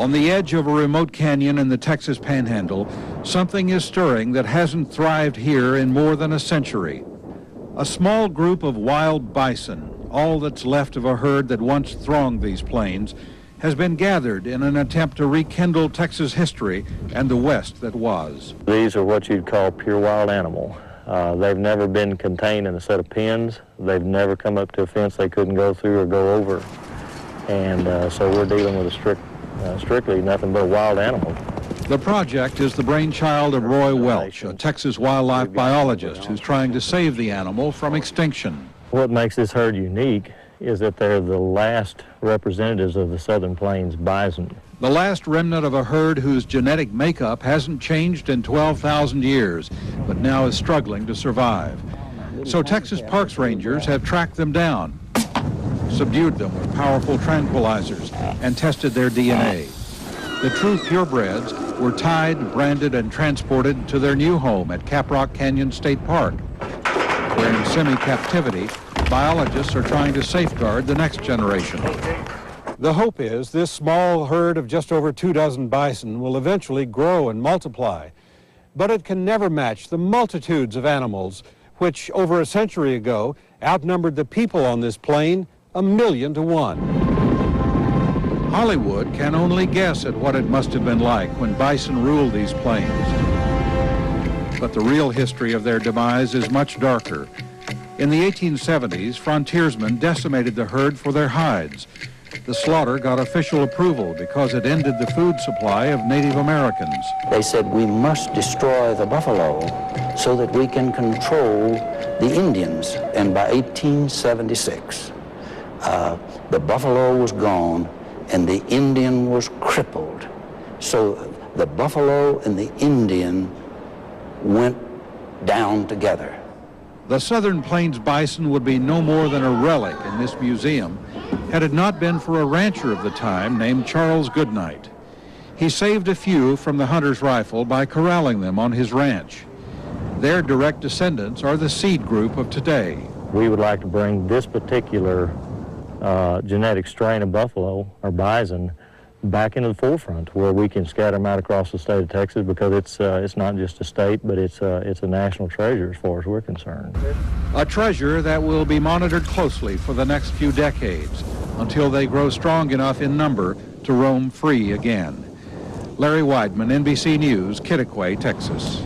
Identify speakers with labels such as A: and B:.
A: On the edge of a remote canyon in the Texas Panhandle, something is stirring that hasn't thrived here in more than a century. A small group of wild bison, all that's left of a herd that once thronged these plains, has been gathered in an attempt to rekindle Texas history and the West that was.
B: These are what you'd call pure wild animal. They've never been contained in a set of pens. They've never come up to a fence they couldn't go through or go over. And so we're dealing with a strictly nothing but a wild animal.
A: The project is the brainchild of Roy Welch, a Texas wildlife biologist who's trying to save the animal from extinction.
B: What makes this herd unique is that they're the last representatives of the Southern Plains bison.
A: The last remnant of a herd whose genetic makeup hasn't changed in 12,000 years, but now is struggling to survive. So Texas Parks Rangers have tracked them down, subdued them with powerful tranquilizers, and tested their DNA. The true purebreds were tied, branded, and transported to their new home at Caprock Canyons State Park, where in semi-captivity, biologists are trying to safeguard the next generation. The hope is this small herd of just over 24 bison will eventually grow and multiply, but it can never match the multitudes of animals which, over a century ago, outnumbered the people on this plain 1,000,000 to 1. Hollywood can only guess at what it must have been like when bison ruled these plains. But the real history of their demise is much darker. In the 1870s, frontiersmen decimated the herd for their hides. The slaughter got official approval because it ended the food supply of Native Americans.
C: They said we must destroy the buffalo so that we can control the Indians. And by 1876, the buffalo was gone and the Indian was crippled. So the buffalo and the Indian went down together.
A: The Southern Plains bison would be no more than a relic in this museum had it not been for a rancher of the time named Charles Goodnight. He saved a few from the hunter's rifle by corralling them on his ranch. Their direct descendants are the seed group of today.
B: We would like to bring this particular genetic strain of buffalo or bison back into the forefront where we can scatter them out across the state of Texas, because it's not just a state, but it's a national treasure as far as we're concerned.
A: A treasure that will be monitored closely for the next few decades until they grow strong enough in number to roam free again. Larry Weidman, NBC News, Kittiquay, Texas.